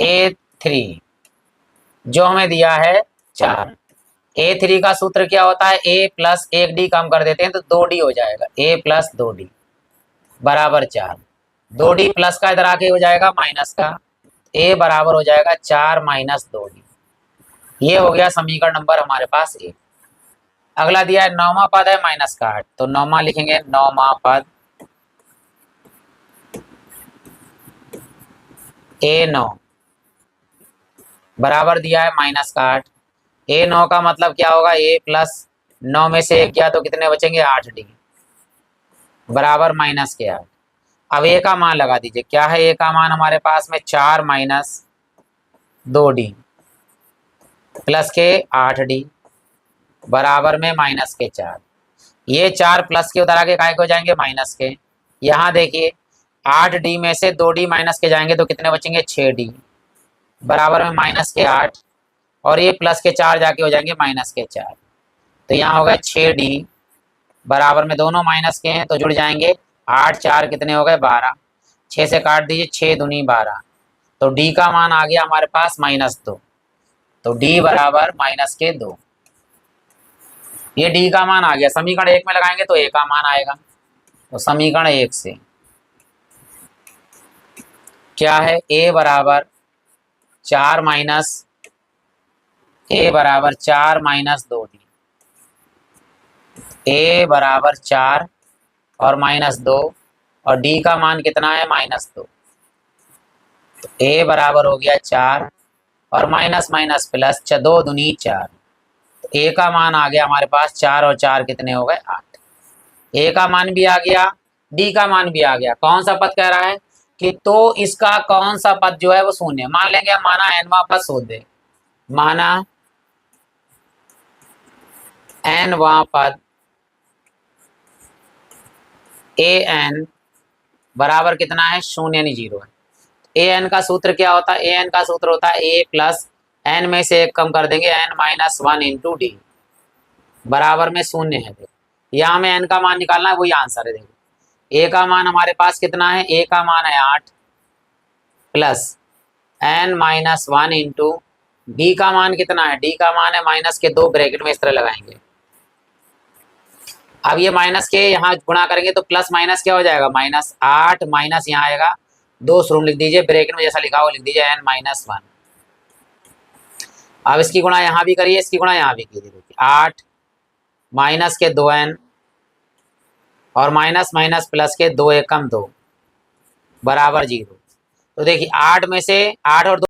A3 जो हमें दिया है 4। A3 का सूत्र क्या होता है, A प्लस 1D कम कर देते हैं तो 2D हो जाएगा, A प्लस 2D बराबर 4। 2D प्लस का इधर आके हो जाएगा माइनस का, A बराबर हो जाएगा 4 माइनस 2D। ये हो गया समीकरण नंबर हमारे पास 1। अगला दिया है नौवां पद है माइनस का 8, तो नौवां लिखेंगे, नौवां पद A9 बराबर दिया है माइनस का 8। A9 का मतलब क्या होगा, A प्लस 9 में से 1 किया तो कितने बचेंगे, 8D बराबर माइनस के 8। अब A का मान लगा दीजिए, क्या है A का मान हमारे पास में 4 माइनस 2D प्लस के 8D बराबर में माइनस के 4। ये 4 प्लस के उधर आगे काय को जाएंगे, माइनस के। यहाँ देखिए 8D में से 2D माइनस के जाएंगे तो कितने बचेंगे, 6D बराबर में माइनस के 8, और ये प्लस के 4 जाके हो जाएंगे माइनस के 4। तो यहाँ हो गए 6D बराबर में, दोनों माइनस के हैं तो जुड़ जाएंगे, 8 4 कितने हो गए, 12। 6 से काट दीजिए, 6 दूनी 12, तो D का मान आ गया हमारे पास -2। तो D बराबर -2। ये D का मान आ गया। समीकरण 1 में लगाएंगे तो A का मान आएगा। तो समीकरण 1 से क्या है, A बराबर 4 माइनस 2D, A बराबर 4 और -2, और D का मान कितना है, -2। तो A बराबर हो गया 4 और माइनस माइनस प्लस, 2 दूनी 4। तो A का मान आ गया हमारे पास 4 और 4 कितने हो गए, 8। A का मान भी आ गया, D का मान भी आ गया। कौन सा पद कह रहा है कि तो इसका कौन सा पद जो है वो शून्य, मान लेंगे, माना nवां पद शून्य, माना nवां पद an बराबर कितना है, 0 यानी 0 है। an का सूत्र क्या होता है, an का सूत्र होता है a प्लस n में से 1 कम कर देंगे, n माइनस 1 इंटू डी बराबर में 0 है। देखो यहाँ में n का मान निकालना है, वही आंसर है। देखो a का मान हमारे पास कितना है, a का मान है 8 plus n minus 1 into D का मान कितना है, d का मान है -2, ब्रैकेट में इस तरह लगाएंगे। अब ये माइनस के यहाँ गुणा करेंगे तो प्लस माइनस क्या हो जाएगा, -8 माइनस यहाँ आएगा 2 शुरू लिख दीजिए, ब्रैकेट में जैसा लिखा हो लिख दीजिए n-1। अब इसकी गुणा यहाँ भी करिए, इसकी गुणा यहाँ भी कीजिए। देखिए 8 माइनस के 2n और माइनस माइनस प्लस के 2 एकम 2 बराबर 0। तो देखिए 8 में से 8 और 2